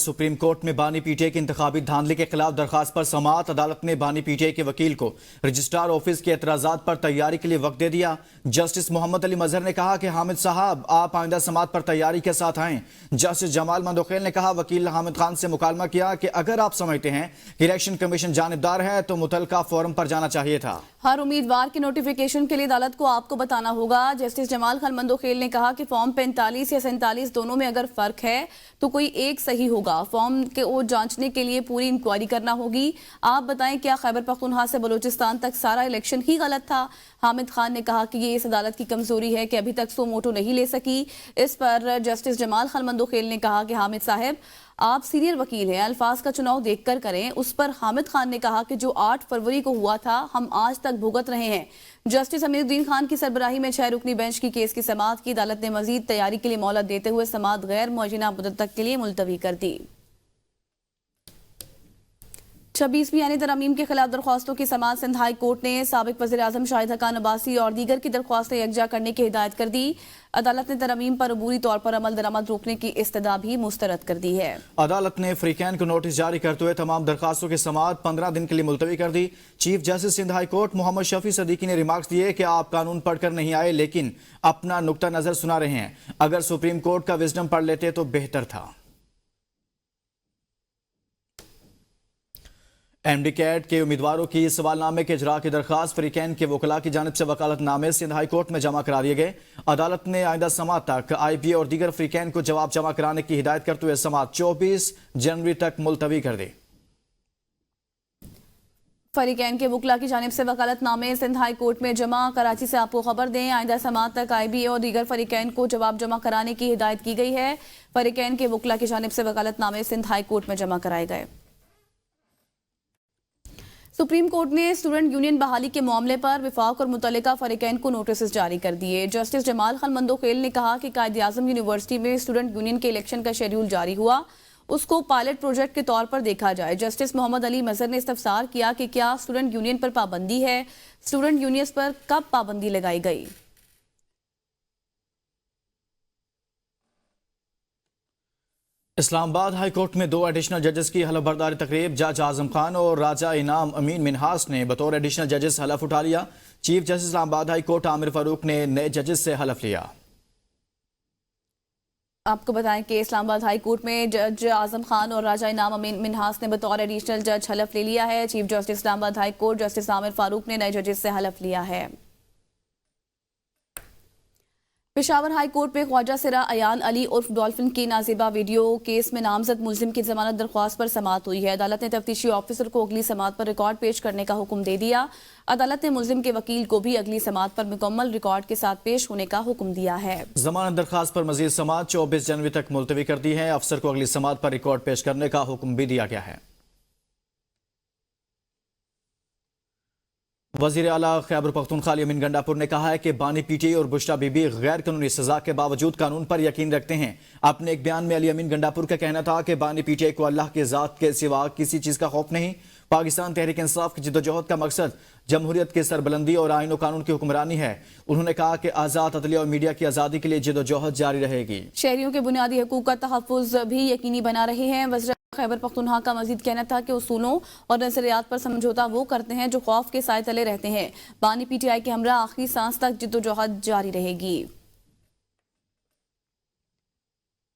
Supreme court में बानी PTI की इंतखाबी धांधली के खिलाफ दरखास्त पर समाअत। अदालत ने बानी पीटीआई के वकील को रजिस्ट्रार ऑफिस के एतराजात पर तैयारी के लिए वक्त दे दिया। जस्टिस मोहम्मद अली मजहर ने कहा कि हामिद साहब आप आइंदा समाअत पर तैयारी के साथ आएं। जस्टिस जमाल मंदोखेल ने कहा वकील हामिद खान से मुकालमा किया कि अगर आप समझते हैं कि इलेक्शन कमीशन जानिबदार है तो मुतलका फोरम पर जाना चाहिए था। हर उम्मीदवार के नोटिफिकेशन के लिए अदालत को आपको बताना होगा। जस्टिस जमाल खान मंदोखेल ने कहा कि फॉर्म 45 या 47 दोनों में अगर फर्क है तो कोई एक सही होगा। फॉर्म के वो जांचने के लिए पूरी इंक्वायरी करना होगी। आप बताएं क्या खैबर पख्तूनख्वा से बलूचिस्तान तक सारा इलेक्शन ही गलत था? हामिद खान ने कहा कि ये इस अदालत की कमजोरी है कि अभी तक सो मोटो नहीं ले सकी। इस पर जस्टिस जमाल खान मंदोखेल ने कहा कि हामिद साहब आप सीनियर वकील हैं, अल्फाज का चुनाव देखकर करें। उस पर हामिद खान ने कहा कि जो 8 फरवरी को हुआ था हम आज तक भुगत रहे हैं। जस्टिस अमीरुद्दीन खान की सरबराही में 6 रुकनी बेंच की केस की समाअत की। अदालत ने मजीद तैयारी के लिए मोहलत देते हुए समाअत गैर मुअज्जला मुद्दत तक के लिए मुलतवी कर दी। 26वीं यानी तरमीम के खिलाफ दरख्वास्तों की समाअत सिंध हाई कोर्ट ने साबिक वज़ीर आज़म शाहिद हक़ान अब्बासी और दीगर की दरख्वास्तें यकजा करने की हिदायत कर दी। अदालत ने तरमीम पर अबूरी तौर पर अमल दरामद रोकने की इस्तदा भी मुस्तरद कर दी है। अदालत ने फ्रीकैन को नोटिस जारी करते हुए तमाम दरखास्तों की समाअत 15 दिन के लिए मुलतवी कर दी। Chief justice Sindh high court Mohammad Shafi Siddiqui ने रिमार्क्स दिए कि आप कानून पढ़कर नहीं आए लेकिन अपना नुक्ता नजर सुना रहे हैं। अगर सुप्रीम कोर्ट का विजडम पढ़ लेते तो बेहतर था। एमडी कैट के उम्मीदवारों की सवालनामे के इजरा की दरखास्त फ्रीकैन के वकला की जानिब से वकालतनामे सिंध हाई कोर्ट में जमा करा दिए गए। अदालत ने आइंदा समाअत तक IPA और दीगर फ्रीकैन को जवाब जमा कराने की हिदायत करते हुए समाअत 24 जनवरी तक मुलतवी कर दी। फरीकैन के वकला की जानिब से वकालतनामे सिंध हाई कोर्ट में जमा। कराची से आपको खबर दें आइंदा समाअत तक IBA और दीगर फरीकैन को जवाब जमा कराने की हिदायत की गई है। फरीकैन के वकला की जानिब से वकालतनामे सिंध हाई कोर्ट में जमा कराए गए। सुप्रीम कोर्ट ने स्टूडेंट यूनियन बहाली के मामले पर विफाक और मुतल्लिका फरीकैन को नोटिस जारी कर दिए। जस्टिस जमाल खान मंदोखेल ने कहा कि कायद-ए-आज़म यूनिवर्सिटी में स्टूडेंट यूनियन के इलेक्शन का शेड्यूल जारी हुआ, उसको पायलट प्रोजेक्ट के तौर पर देखा जाए। जस्टिस मोहम्मद अली मजहर ने इस्तफसार किया कि क्या स्टूडेंट यूनियन पर पाबंदी है, स्टूडेंट यूनियंस पर कब पाबंदी लगाई गई। इस्लामाबाद हाई कोर्ट में 2 एडिशनल जजेस की हलफ बर्दारी तकरीब। जज आजम खान और राजा इनाम अमीन मिनहास ने बतौर एडिशनल जजेस हलफ उठा लिया। Chief justice Islamabad high court Aamir Farooq ने नए जजेस से हलफ लिया। आपको बताएं कि इस्लामाबाद हाई कोर्ट में जज आजम खान और राजा इनाम अमीन मिनहास ने बतौर एडिशनल जज हलफ ले लिया है। Chief justice Islamabad high court justice Aamir Farooq ने नए जजेस से हलफ लिया है। पेशावर हाई कोर्ट में ख्वाजा सिरा अयान अली उर्फ डॉल्फिन की नाजिबा वीडियो केस में नामजद मुल्जिम की जमानत दरख्वास्त पर समाअत हुई है। अदालत ने तफ्तीशी ऑफिसर को अगली समाअत पर रिकॉर्ड पेश करने का हुक्म दे दिया। अदालत ने मुल्जिम के वकील को भी अगली समाअत पर मुकम्मल रिकॉर्ड के साथ पेश होने का हुक्म दिया है। जमानत दरख्वास्त पर मजीद समाअत 24 जनवरी तक मुलतवी कर दी है। अफसर को अगली समाअत पर रिकॉर्ड पेश करने का हुक्म भी दिया गया है। वजीर आला खैबर पख्तूनख्वा अली अमीन गंडापुर ने कहा है कि बानी पीटीआई और बुशरा बीबी गैर कानूनी सजा के बावजूद कानून पर यकीन रखते हैं। अपने एक बयान में अली अमीन गंडापुर का कहना था कि बानी पीटीआई को अल्लाह के ज़ात के सिवा किसी चीज़ का खौफ नहीं। पाकिस्तान तहरीक इंसाफ की जिद्दोजहद का मकसद जमहूरियत की सरबलंदी और आईन और कानून की हुक्मरानी है। उन्होंने कहा कि आज़ाद अदलिया और मीडिया की आज़ादी के लिए जिद्दोजहद जारी रहेगी। शहरियों के बुनियादी हकूक़ का तहफ़्फ़ुज़ भी यकीनी बना रहे हैं। वज़ीर खैबर पख्तूनख्वा का मजीद कहना था कि उसूलों और नजरियात पर समझौता वो करते हैं जो खौफ के साए तले रहते हैं। बानी पीटीआई के हमरा आखिरी सांस तक जिद्दोजहद जारी रहेगी।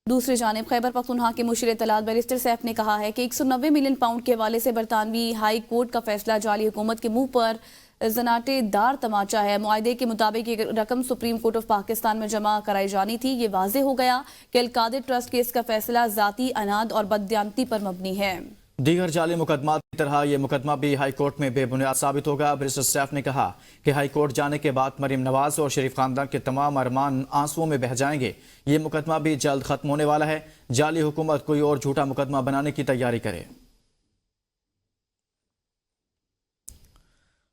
दूसरी जानिब खैबर पख्तूनख्वा के मुशीर इत्तलात बैरिस्टर सैफ ने कहा है कि 190 मिलियन पाउंड के हवाले से बरतानवी हाई कोर्ट का फैसला जाली हुकूमत के मुंह पर जनाटेदार तमाचा है। मुआहदे के मुताबिक ये रकम सुप्रीम कोर्ट ऑफ पाकिस्तान में जमा कराई जानी थी। ये वाज़ेह हो गया कि अलकादिर ट्रस्ट केस का फैसला जाती अनाद और बददियानती पर मबनी है। दीगर जाली मुकदमा की तरह यह मुकदमा भी हाई कोर्ट में बेबुनियाद साबित होगा। बैरिस्टर सैफ ने कहा कि हाई कोर्ट जाने के बाद मरीम नवाज और शरीफ खानदान के तमाम अरमान आंसुओं में बह जाएंगे। ये मुकदमा भी जल्द खत्म होने वाला है। जाली हुकूमत कोई और झूठा मुकदमा बनाने की तैयारी करे।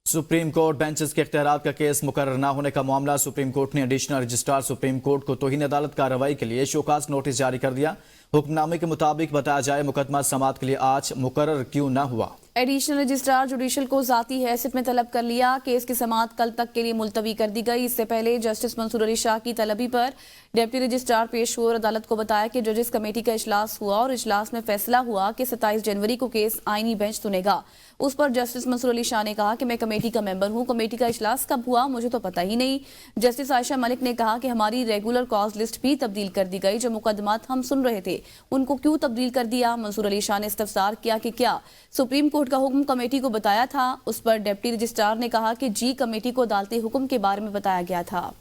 सुप्रीम कोर्ट बेंचेस के इख्तियारात का केस मुकर्रर न होने का मामला। सुप्रीम कोर्ट ने एडिशनल रजिस्ट्रार सुप्रीम कोर्ट को तौहीन अदालत कार्रवाई के लिए शोकाज नोटिस जारी कर दिया। हुक्मनामे के मुताबिक बताया जाए मुकदमा समाअत के लिए आज मुकर्रर क्यों न हुआ। एडिशनल रजिस्ट्रार जुडिशल को जाती हैसियत में तलब कर लिया। केस की समाअत कल तक के लिए मुलतवी कर दी गई। इससे पहले जस्टिस मंसूर अली शाह की तलबी पर डिप्टी रजिस्ट्रार पेश हुए और अदालत को बताया कि जजेस कमेटी का इजलास हुआ और इजलास में फैसला हुआ कि 27 जनवरी को केस आईनी बेंच सुनेगा। उस पर जस्टिस मंसूर अली शाह ने कहा कि मैं कमेटी का मेंबर हूं, कमेटी का इजलास कब हुआ मुझे तो पता ही नहीं। जस्टिस आयशा मलिक ने कहा कि हमारी रेगुलर कॉज लिस्ट भी तब्दील कर दी गई। जो मुकदमात हम सुन रहे थे उनको क्यों तब्दील कर दिया। मंसूर अली शाह ने इस्तफसार किया कि क्या सुप्रीम कोर्ट का हुक्म कमेटी को बताया था। उस पर डिप्टी रजिस्ट्रार ने कहा कि जी, कमेटी को अदालती हुक्म के बारे में बताया गया था।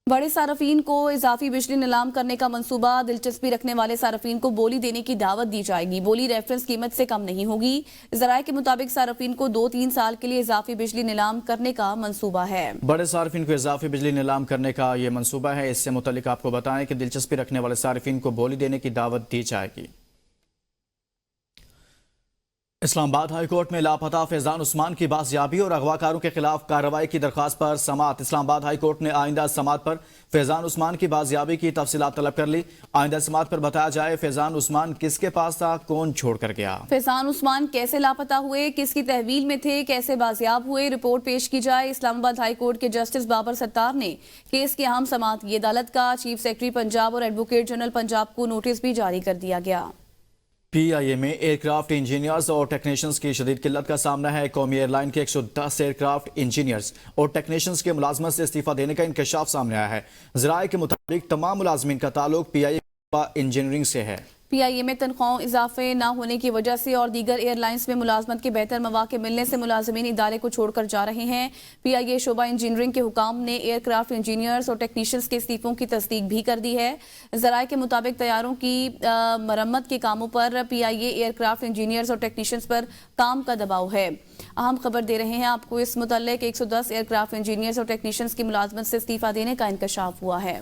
बड़े सार्फिन को इजाफी बिजली नीलाम करने का मंसूबा। दिलचस्पी रखने वाले सार्फिन को बोली देने की दावत दी जाएगी। बोली रेफरेंस कीमत से कम नहीं होगी। जराये के मुताबिक सार्फिन को 2-3 साल के लिए इजाफी बिजली नीलाम करने का मंसूबा है। बड़े सार्फिन को इजाफी बिजली नीलाम करने का ये मंसूबा है। इससे मुतालिक आपको बताएं कि दिलचस्पी रखने वाले सार्फिन को बोली देने की दावत दी जाएगी। इस्लामाबाद हाई कोर्ट में लापता फैजान उस्मान की बाजियाबी और अगवाकारों के खिलाफ कार्रवाई की दरख्वास्त पर समाअत। इस्लामाबाद हाई कोर्ट ने आइंदा समाअत पर फैजान उस्मान की बाजियाबी की तफसीलात तलब कर ली। आइंदा समाअत पर बताया जाए फैजान उस्मान किसके पास था, कौन छोड़ कर गया। फैजान उस्मान कैसे लापता हुए, किसकी तहवील में थे, कैसे बाजियाब हुए, रिपोर्ट पेश की जाए। इस्लामाबाद हाई कोर्ट के जस्टिस बाबर सत्तार ने केस की अहम समाअत की। अदालत का चीफ सेक्रेटरी पंजाब और एडवोकेट जनरल पंजाब को नोटिस भी जारी कर दिया गया। PIA में एयरक्राफ्ट इंजीनियर्स और टेक्नीशियंस की शदीद किल्लत का सामना है। कौमी एयरलाइन के 110 एयरक्राफ्ट इंजीनियर्स और टेक्नीशियंस के मुलाजमत से इस्तीफा देने का इंकशाफ सामने आया है। ज़राए के मुताबिक तमाम मुलाजमीन का ताल्लुक PIA इंजीनियरिंग से है। PIA में तनख्वाहों इजाफे न होने की वजह से और दीगर एयरलाइंस में मुलाजमत के बेहतर मौके मिलने से मुलाजमीन इदारे को छोड़कर जा रहे हैं। PIA शोबा इंजीनियरिंग के हुकाम ने एयरक्राफ्ट इंजीनियर्स और टेक्नीशियंस के इस्तीफों की तस्दीक भी कर दी है। ज़राए के मुताबिक तैयारों की मरम्मत के कामों पर PIA एयरक्राफ्ट इंजीनियर्स और टेक्नीशियंस पर काम का दबाव है। अहम खबर दे रहे हैं आपको इस मुतल्लिक 110 एयरक्राफ्ट इंजीनियर्स और टेक्नीशियंस की मुलाजमत से इस्तीफा देने का इंकशाफ हुआ है।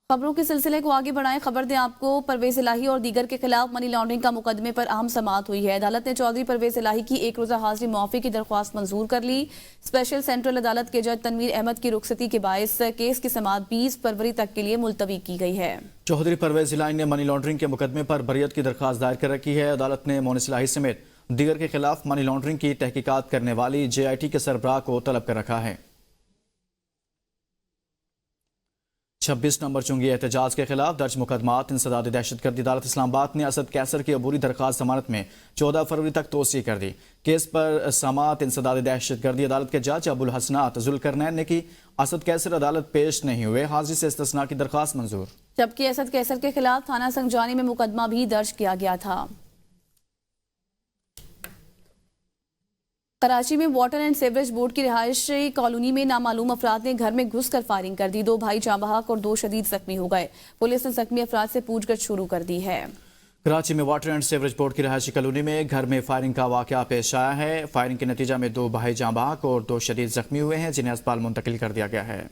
खबरों के सिलसिले को आगे बढ़ाएं। खबर दें आपको, परवेज इलाही और दीगर के खिलाफ मनी लॉन्ड्रिंग का मुकदमे पर अहम समाअत हुई है। अदालत ने चौधरी परवेज इलाही की एक रोजा हाजिरी मुआफी की दरख्वास्त मंजूर कर ली। स्पेशल सेंट्रल अदालत के जज तनवीर अहमद की रुखसती के बायस केस की समाअत 20 फरवरी तक के लिए मुलतवी की गई है। चौधरी परवेज इलाही ने मनी लॉन्ड्रिंग के मुकदमे पर बरियत की दरख्वास्त दायर कर रखी है। अदालत ने मोनिस इलाही समेत दीगर के खिलाफ मनी लॉन्ड्रिंग की तहकीकात करने वाली JIT के सरबराह को तलब कर रखा है। 26 नंबर चुंगी एहतजाज के खिलाफ दर्ज मुकदमात इंसदाद दहशतगर्दी। अदालत इस्लामाबाद ने असद कैसर की अबूरी दरखास्त जमानत में 14 फरवरी तक तोसी कर दी। केस पर समाअत इंसदाद दहशतगर्दी। अदालत के जज अबुल हसनात जुल्करनैन ने की। असद कैसर अदालत पेश नहीं हुए, हाजिरी से इस्तिस्ना की दरखास्त मंजूर। जबकि असद कैसर के खिलाफ थाना संजानी में मुकदमा भी दर्ज किया गया था। कराची में वाटर एंड सीवरेज बोर्ड की रिहायशी कॉलोनी में नामालूम अफराद ने घर में घुसकर फायरिंग कर दी। 2 भाई जाँ बहक और 2 शदीद जख्मी हो गए। पुलिस ने जख्मी अफराद से पूछताछ शुरू कर दी है। कराची में वाटर एंड सीवरेज बोर्ड की रिहायशी कॉलोनी में घर में फायरिंग का वाकया पेश आया है। फायरिंग के नतीजा में 2 भाई जाँ बहक और 2 शदीद जख्मी हुए हैं, जिन्हें अस्पताल मुंतकिल कर दिया गया है।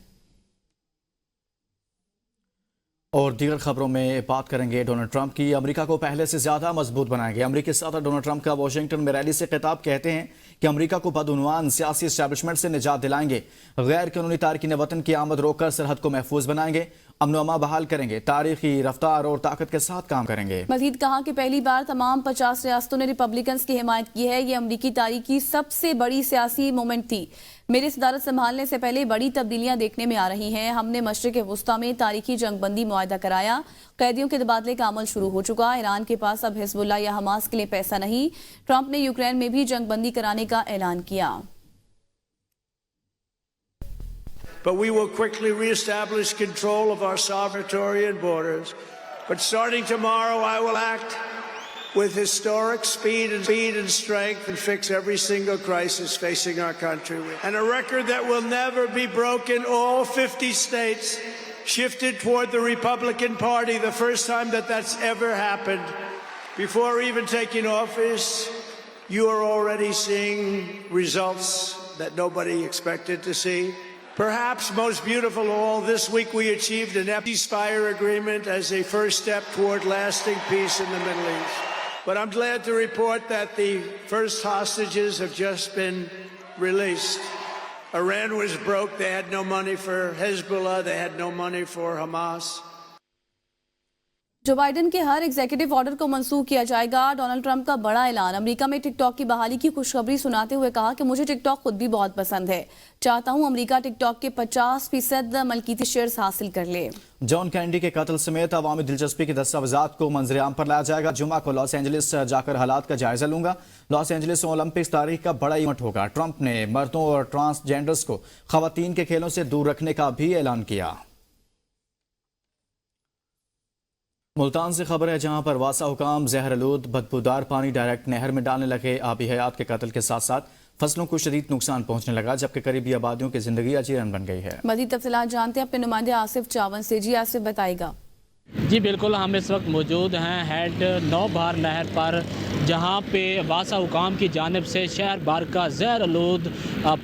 और दीगर खबरों में बात करेंगे डोनाल्ड ट्रंप की। अमेरिका को पहले से ज्यादा मजबूत बनाएंगे। अमेरिकी सदर डोनाल्ड ट्रंप का वाशिंगटन में रैली से खिताब कहते हैं कि अमेरिका को बदउनवान सियासी एस्टैब्लिशमेंट से निजात दिलाएंगे, गैर कानूनी तारकीन वतन की आमद रोककर सरहद को महफूज बनाएंगे, अमन अमा बहाल करेंगे, तारीखी रफ्तार और ताकत के साथ काम करेंगे। मजीद कहा कि पहली बार तमाम 50 रियासतों ने रिपब्लिकन्स की हिमायत की है। ये अमरीकी तारीख की सबसे बड़ी सियासी मोमेंट थी। मेरी सदारत संभालने से पहले बड़ी तब्दीलियां देखने में आ रही हैं। हमने मशरिक वुस्ता में तारीखी जंगबंदी मुआहदा कराया, कैदियों के तबादले का अमल शुरू हो चुका। ईरान के पास अब हिजबुल्लाह या हमास के लिए पैसा नहीं। ट्रंप ने यूक्रेन में भी जंगबंदी कराने का ऐलान किया। But we will quickly reestablish control of our sovereign territory and borders. But starting tomorrow, I will act with historic speed and strength and fix every single crisis facing our country. And a record that will never be broken. All 50 states shifted toward the Republican Party, the first time that that's ever happened. Before even taking office, you are already seeing results that nobody expected to see. Perhaps most beautiful of all, this week we achieved an ceasefire agreement as a first step toward lasting peace in the Middle East. But I'm glad to report that the first hostages have just been released. Iran was broke. They had no money for Hezbollah. They had no money for Hamas. जो Biden के हर executive order को मंसूख किया जाएगा। Donald Trump का बड़ा ऐलान। America में TikTok की बहाली की खुशखबरी सुनाते हुए कहा कि मुझे टिकटॉक खुद भी बहुत पसंद है, चाहता हूं अमेरिका टिकटॉक के 50% मलकीती शेयर्स हासिल कर ले। जॉन कैनेडी के कत्ल समेत अवामी दिलचस्पी के दस्तावेजात को मंजरेआम पर लाया जाएगा। जुमा को लॉस एंजलिस जाकर हालात का जायजा लूंगा। लॉस एंजलिस ओलंपिक्स तारीख का बड़ा इवेंट होगा। ट्रंप ने मर्दों और ट्रांसजेंडर्स को खवातीन के खेलों से दूर रखने का भी ऐलान किया। मुल्तान से खबर है, जहां पर वासा हुकाम जहरआलूद बदबूदार पानी डायरेक्ट नहर में डालने लगे। आबी हयात के कत्ल के साथ साथ फसलों को शदीद नुकसान पहुंचने लगा, जबकि करीबी आबादियों की जिंदगी अजीरन बन गई है। मजीद तफसीलात जानते हैं अपने नुमाइंदे आसिफ चावन से। जी आसिफ, बताएगा। जी बिल्कुल, हम इस वक्त मौजूद हैं हेड नौबहार नहर पर, जहां पे वासा हुकाम की जानिब से शहर भर का ज़हरआलूद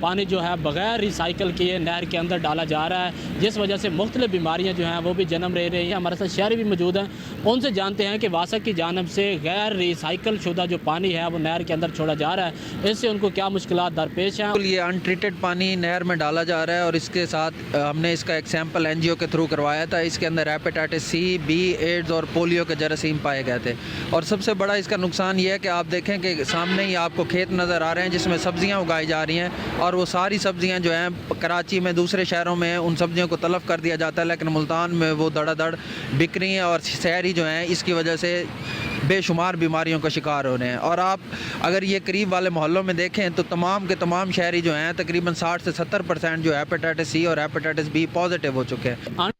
पानी जो है बग़ैर रिसाइकिल किए नहर के अंदर डाला जा रहा है, जिस वजह से मुख्तलिफ बीमारियां जो हैं वो भी जन्म ले रही हैं। हमारे साथ शहरी भी मौजूद हैं, उनसे जानते हैं कि वासा की जानिब से गैर रिसाइकिल शुदा जो पानी है वो नहर के अंदर छोड़ा जा रहा है, इससे उनको क्या मुश्किलात दरपेश हैं। ये अनट्रीटेड पानी नहर में डाला जा रहा है और इसके साथ हमने इसका एक सैंपल एनजीओ के थ्रू करवाया था। इसके अंदर हेपेटाइटिस सी, बी, एड्स और पोलियो के जरासीम पाए गए थे। और सबसे बड़ा इसका नुकसान ये है कि आप देखें कि सामने ही आपको खेत नज़र आ रहे हैं जिसमें सब्जियां उगाई जा रही हैं, और वो सारी सब्जियां जो हैं कराची में दूसरे शहरों में उन सब्जियों को तलफ कर दिया जाता है, लेकिन मुल्तान में वो धड़ाधड़ बिक रही हैं और शहरी जो हैं इसकी वजह से बेशुमार बीमारियों का शिकार हो रहे हैं। और आप अगर ये करीब वाले मोहल्लों में देखें तो तमाम के तमाम शहरी जो हैं तकरीबन 60 से 70% जो हेपेटाइटिस सी और हेपेटाइटिस बी पॉजिटिव हो चुके हैं।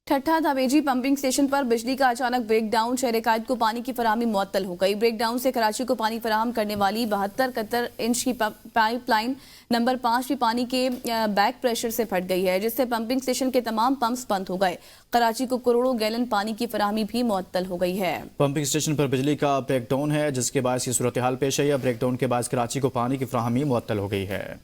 ठट्ठा धावेजी पंपिंग स्टेशन पर बिजली का अचानक ब्रेकडाउन, शहर कायद को पानी की फराहमी मुअत्तल हो गई। ब्रेकडाउन से कराची को पानी फराहम करने वाली 72 इंच की पाइपलाइन नंबर 5 भी पानी के बैक प्रेशर से फट गई है, जिससे पंपिंग स्टेशन के तमाम पंप्स बंद हो गए। कराची को करोड़ों गैलन पानी की फराहमी भी मुअत्तल हो गई है। पंपिंग स्टेशन पर बिजली का ब्रेकडाउन है, जिसके बायस ये सूरत हाल पेश आई है। ब्रेकडाउन के बायस कराची को पानी की फराहमी मुअत्तल हो गई है।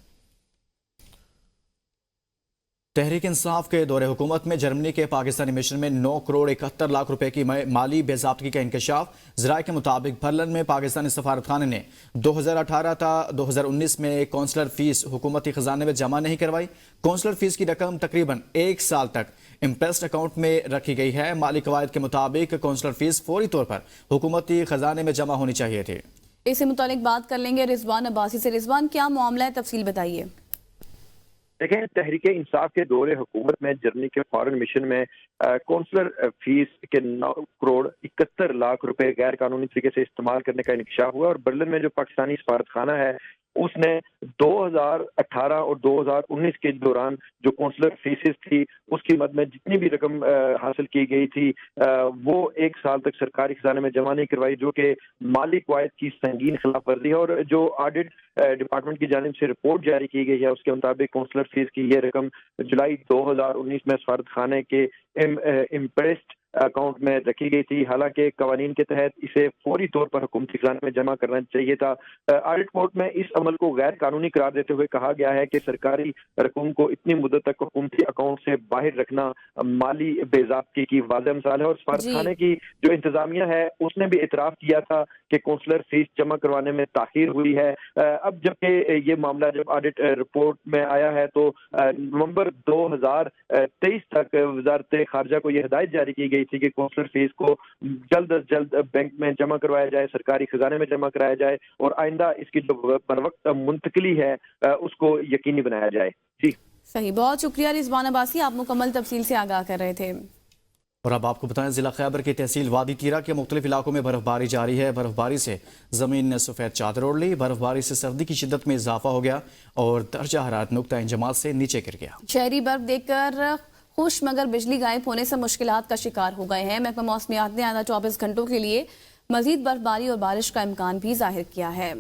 तहरीक इंसाफ के दौरे हुकूमत में जर्मनी के पाकिस्तानी मिशन में 9 करोड़ 71 लाख रुपए की माली बेज़ाब्तगी का इंकशाफ। ज़राए के मुताबिक बर्लिन में पाकिस्तानी सफारतखाने ने 2018 था 2019 में कौंसलर फीस हुकूमती खजाने में जमा नहीं करवाई। कौंसलर फीस की रकम तकरीबन 1 साल तक इम्प्रेस्ड अकाउंट में रखी गई है। माली कवायद के मुताबिक कौंसलर फीस फौरी तौर पर हुकूमती खजाने में जमा होनी चाहिए थी। इससे मुतालिक बात कर लेंगे रिजवान अब्बासी से। रिजवान, क्या मामला है, तफसील बताइए। देखें, तहरीक इंसाफ के दौरे हुकूमत में जर्मनी के फॉरेन मिशन में कौंसलर फीस के 9 करोड़ 71 लाख रुपए गैर कानूनी तरीके से इस्तेमाल करने का इंकशाफ हुआ। और बर्लिन में जो पाकिस्तानी सफारतखाना है उसने 2018 और 2019 के दौरान जो कौंसलर फीसेस थी उसकी मद में जितनी भी रकम हासिल की गई थी वो 1 साल तक सरकारी खजाने में जमा नहीं करवाई, जो कि माली कवायद की संगीन खिलाफ वर्जी है। और जो ऑडिट डिपार्टमेंट की जानिब से रिपोर्ट जारी की गई है उसके मुताबिक कौंसलर फीस की ये रकम जुलाई 2019 में सफारतखाने के इम्प्रेस्ड अकाउंट में रखी गई थी। हालांकि कवानीन के तहत इसे फौरी तौर पर हुकूमती खजाने में जमा करना चाहिए था। ऑडिट रिपोर्ट में इस अमल को गैर कानूनी करार देते हुए कहा गया है कि सरकारी रकूम को इतनी मुद्दत तक हुकूमती अकाउंट से बाहर रखना माली बेज़ाब्तगी की वाज़ेह मिसाल है। और सफारतखाने की जो इंतजामिया है उसने भी इतराफ किया था कि कौंसलर फीस जमा करवाने में ताखीर हुई है। अब जबकि ये मामला जब ऑडिट रिपोर्ट में आया है तो नवंबर 2023 तक वजारत खारजा को यह हिदायत जारी की गई थी कि कौंसलर फीस को जल्द अज जल्द बैंक में जमा करवाया जाए, सरकारी खजाने में जमा कराया जाए और आइंदा इसकी जो बरवक्त मुंतकली है उसको यकीनी बनाया जाए। जी सही, बहुत शुक्रिया रिजवान अब्बासी, आप मुकम्मल तफसील से आगाह कर रहे थे। और अब आपको बताएं, जिला खैबर की तहसील वादी कीरा के मुख्तलिफ इलाकों में बर्फबारी जारी है। बर्फबारी से जमीन ने सफेद चादर ओढ़ ली। बर्फबारी से सर्दी की शिद्दत में इजाफा हो गया और दर्जा हरारत नुक्ता इंजमात से नीचे गिर गया। शहरी बर्फ देखकर खुश, मगर बिजली गायब होने से मुश्किलात का शिकार हो गए हैं। महकमा मौसमियात ने आधा 24 घंटों के लिए मजीद बर्फबारी और बारिश का इम्कान भी जाहिर किया है।